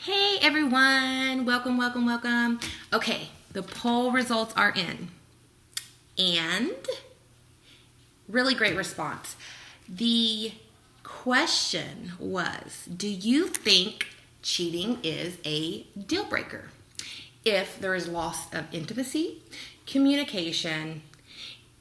Hey everyone, welcome, welcome, welcome. Okay, the poll results are in. And really great response. The question was, do you think cheating is a deal breaker if there is loss of intimacy, communication,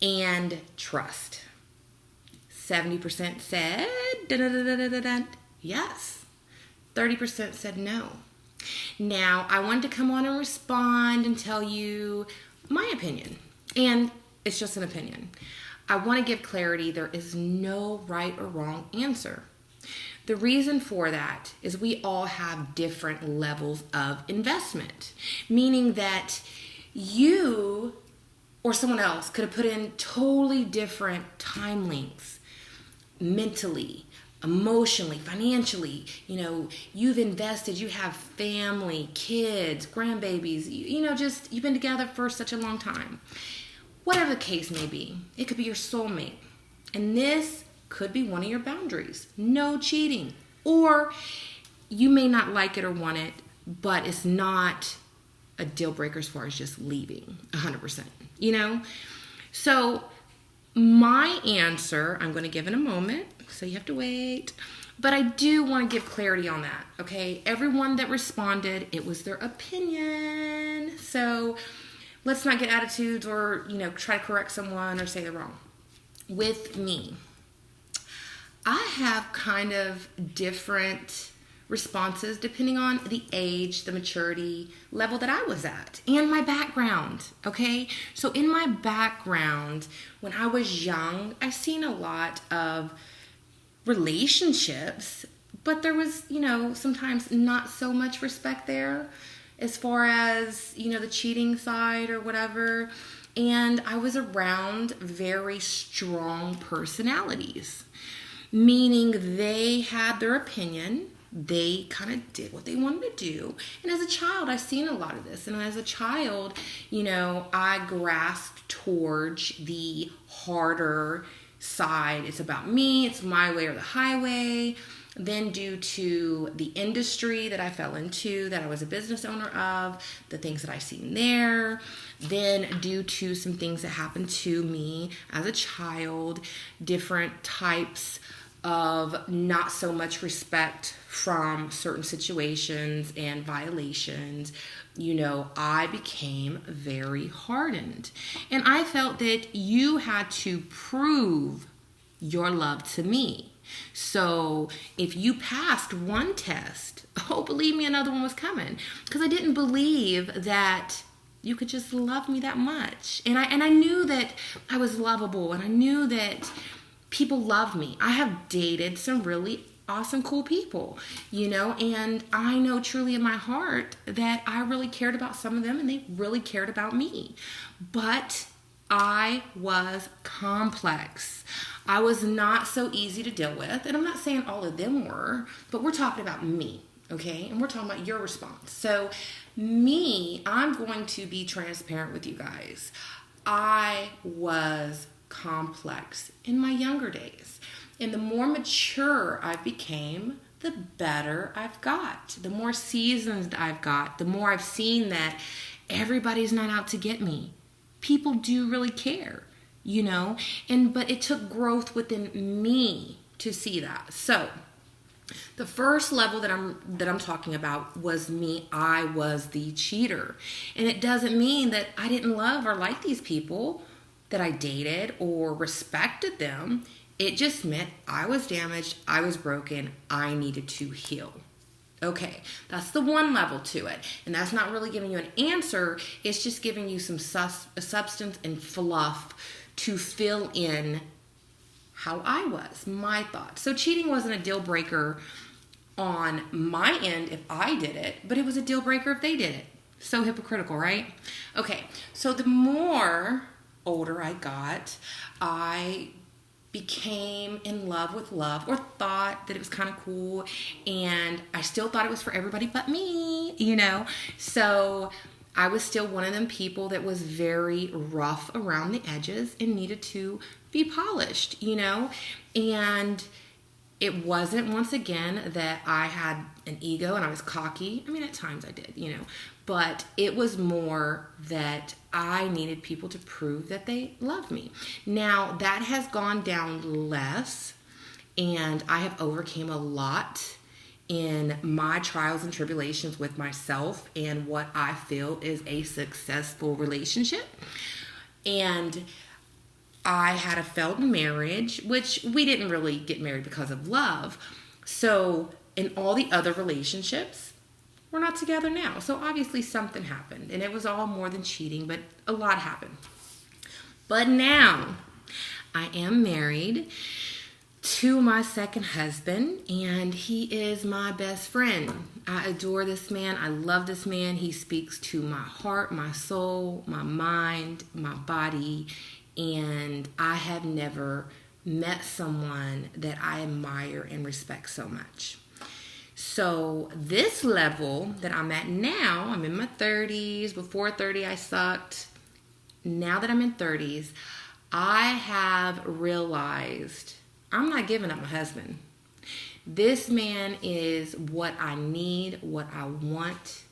and trust? 70% said yes. 30% said no. Now, I wanted to come on and respond and tell you my opinion. And it's just an opinion. I want to give clarity. There is no right or wrong answer. The reason for that is we all have different levels of investment, meaning that you or someone else could have put in totally different time lengths mentally, emotionally, financially. You've invested, you have family, kids, grandbabies, you've been together for such a long time. Whatever the case may be, it could be your soulmate. And this could be one of your boundaries. No cheating. Or you may not like it or want it, but it's not a deal breaker as far as just leaving 100%, So my answer, I'm going to give in a moment, so you have to wait. But I do want to give clarity on that, okay? Everyone that responded, it was their opinion. So let's not get attitudes or, try to correct someone or say they're wrong. With me, I have kind of different responses depending on the age, the maturity level that I was at, and my background, okay? So in my background, when I was young, I've seen a lot of relationships, but there was, sometimes not so much respect there as far as, the cheating side or whatever. And I was around very strong personalities, meaning they had their opinion. They kind of did what they wanted to do. And as a child, I've seen a lot of this. And as a child, I grasped towards the harder side. It's about me. It's my way or the highway. Then due to the industry that I fell into, that I was a business owner of, the things that I've seen there, then due to some things that happened to me as a child, different types of not so much respect from certain situations and violations, I became very hardened. And I felt that you had to prove your love to me. So if you passed one test, believe me, another one was coming. Because I didn't believe that you could just love me that much. And I knew that I was lovable, and I knew that people love me. I have dated some really awesome, cool people, and I know truly in my heart that I really cared about some of them and they really cared about me. But I was complex. I was not so easy to deal with. And I'm not saying all of them were, but we're talking about me, okay? And we're talking about your response. So me, I'm going to be transparent with you guys. I was complex in my younger days. And the more mature I became, the better I've got. The more seasoned I've got, the more I've seen that everybody's not out to get me. People do really care, but it took growth within me to see that. So the first level that I'm talking about was me. I was the cheater. And it doesn't mean that I didn't love or like these people that I dated or respected them. It just meant I was damaged, I was broken, I needed to heal. Okay, that's the one level to it. And that's not really giving you an answer. It's just giving you some substance and fluff to fill in how I was, my thoughts. So cheating wasn't a deal breaker on my end if I did it, but it was a deal breaker if they did it. So hypocritical, right? Okay, so the more older I got, I became in love with love, or thought that it was kind of cool, and I still thought it was for everybody but me, So I was still one of them people that was very rough around the edges and needed to be polished, and it wasn't, once again, that I had an ego and I was cocky. I mean, at times I did, but it was more that I needed people to prove that they love me. Now, that has gone down less, and I have overcame a lot in my trials and tribulations with myself and what I feel is a successful relationship. And I had a failed marriage, which we didn't really get married because of love. So in all the other relationships, we're not together now. So obviously something happened, and it was all more than cheating, but a lot happened. But now I am married to my second husband, and he is my best friend. I adore this man. I love this man. He speaks to my heart, my soul, my mind, my body, and I have never met someone that I admire and respect so much. So this level that I'm at now, I'm in my 30s. Before 30, I sucked. Now that I'm in 30s, I have realized I'm not giving up my husband. This man is what I need, what I want,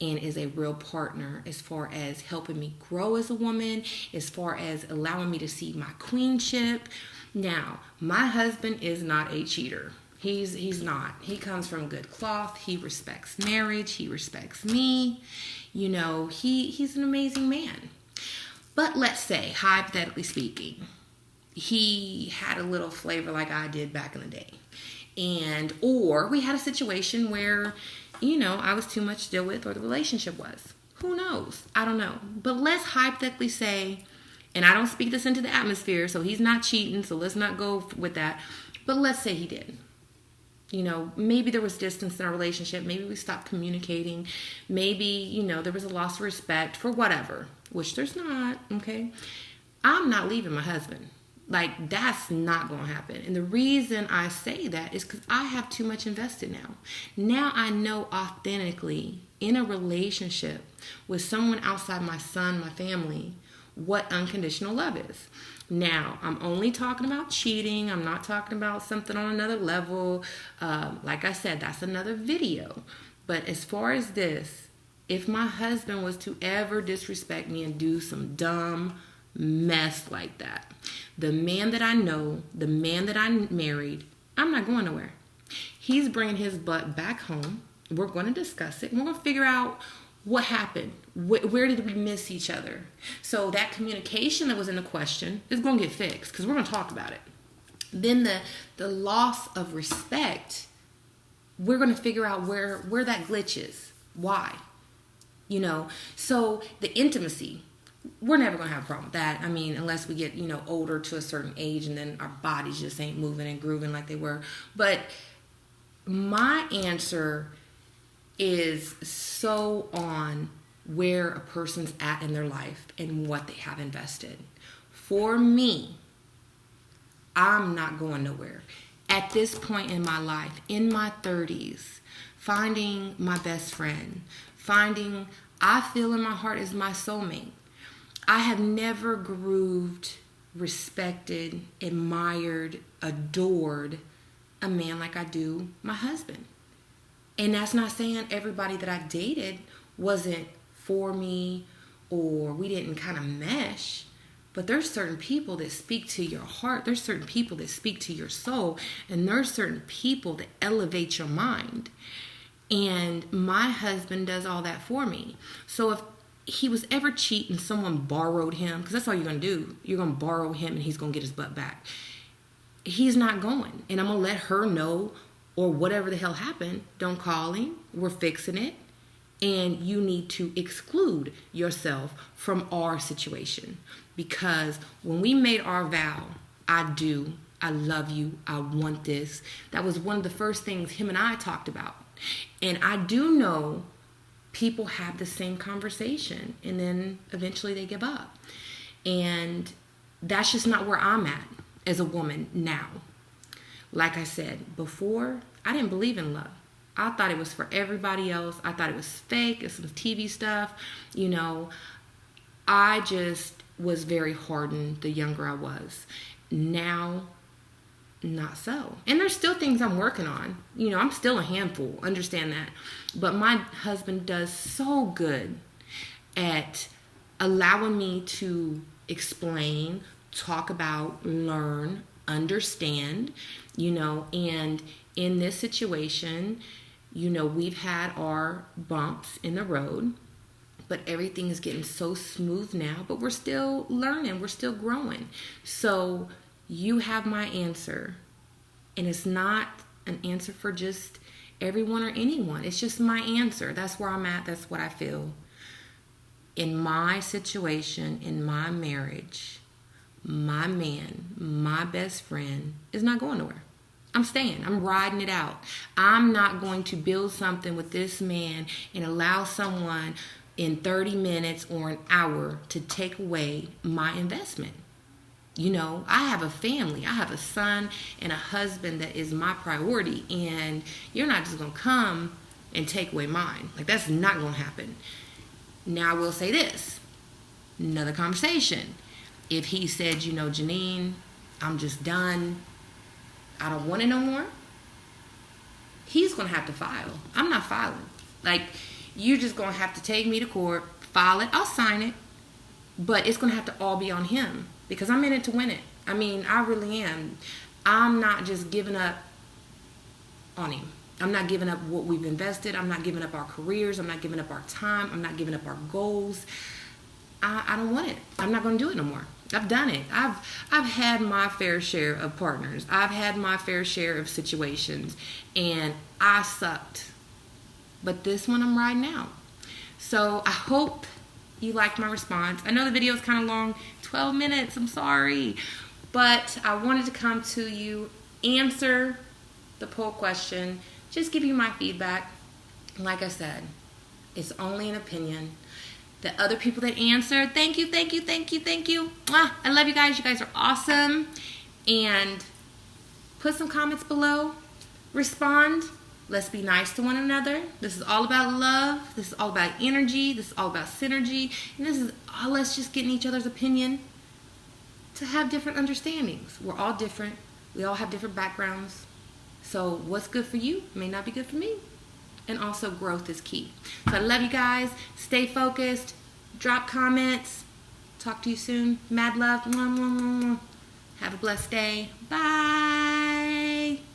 and is a real partner as far as helping me grow as a woman, as far as allowing me to see my queenship. Now, my husband is not a cheater. He's not. He comes from good cloth. He respects marriage. He respects me. He's an amazing man. But let's say, hypothetically speaking, he had a little flavor like I did back in the day. Or we had a situation where, I was too much to deal with, or the relationship was. Who knows? I don't know. But let's hypothetically say, and I don't speak this into the atmosphere, so he's not cheating, so let's not go with that. But let's say he did. Maybe there was distance in our relationship. Maybe we stopped communicating. Maybe, there was a loss of respect for whatever, which there's not, okay? I'm not leaving my husband. Like, that's not going to happen. And the reason I say that is because I have too much invested now. Now I know authentically in a relationship with someone outside my son, my family, what unconditional love is. Now, I'm only talking about cheating. I'm not talking about something on another level. Like I said, that's another video. But as far as this, if my husband was to ever disrespect me and do some dumb mess like that, the man that I know, the man that I married, I'm not going nowhere. He's bringing his butt back home. We're going to discuss it. We're going to figure out what happened. Where did we miss each other? So that communication that was in the question is going to get fixed because we're going to talk about it. Then the loss of respect, we're going to figure out where that glitch is. Why? So the intimacy, we're never going to have a problem with that. I mean, unless we get, older to a certain age and then our bodies just ain't moving and grooving like they were. But my answer is so on where a person's at in their life and what they have invested. For me, I'm not going nowhere. At this point in my life, in my 30s, finding my best friend, I feel in my heart is my soulmate. I have never grooved, respected, admired, adored a man like I do my husband. And that's not saying everybody that I dated wasn't for me or we didn't kind of mesh. But there's certain people that speak to your heart. There's certain people that speak to your soul. And there's certain people that elevate your mind. And my husband does all that for me. So if he was ever cheating, someone borrowed him, because that's all you're going to do. You're going to borrow him and he's going to get his butt back. He's not going. And I'm going to let her know, or whatever the hell happened, don't call him. We're fixing it. And you need to exclude yourself from our situation. Because when we made our vow, I love you, I want this, that was one of the first things him and I talked about. And I do know people have the same conversation and then eventually they give up. And that's just not where I'm at as a woman now. Like I said before, I didn't believe in love. I thought it was for everybody else. I thought it was fake. It's some TV stuff. I just was very hardened the younger I was. Now not so. And there's still things I'm working on. You know, I'm still a handful, understand that. But my husband does so good at allowing me to explain, talk about, learn, understand, you know. And in this situation, you know, we've had our bumps in the road, but everything is getting so smooth now, but we're still learning, we're still growing. So you have my answer, and it's not an answer for just everyone or anyone. It's just my answer. That's where I'm at. That's what I feel. In my situation, in my marriage, my man, my best friend is not going nowhere. I'm staying. I'm riding it out. I'm not going to build something with this man and allow someone in 30 minutes or an hour to take away my investment. You know, I have a family. I have a son and a husband that is my priority. And you're not just going to come and take away mine. Like, that's not going to happen. Now, I will say this. Another conversation. If he said, you know, Genene, I'm just done. I don't want it no more. He's going to have to file. I'm not filing. Like, you're just going to have to take me to court, file it. I'll sign it. But it's going to have to all be on him. Because I'm in it to win it. I mean, I really am. I'm not just giving up on him. I'm not giving up what we've invested. I'm not giving up our careers. I'm not giving up our time. I'm not giving up our goals. I don't want it. I'm not going to do it no more. I've done it. I've had my fair share of partners. I've had my fair share of situations. And I sucked. But this one I'm riding out. So I hope you liked my response. I know the video is kind of long, 12 minutes, I'm sorry. But I wanted to come to you, answer the poll question, just give you my feedback. Like I said, it's only an opinion. The other people that answered, thank you, thank you, thank you, thank you. I love you guys. You guys are awesome. And put some comments below. Respond. Let's be nice to one another. This is all about love. This is all about energy. This is all about synergy. And this is all us just getting each other's opinion to have different understandings. We're all different. We all have different backgrounds. So what's good for you may not be good for me. And also growth is key. So I love you guys. Stay focused. Drop comments. Talk to you soon. Mad love. Have a blessed day. Bye.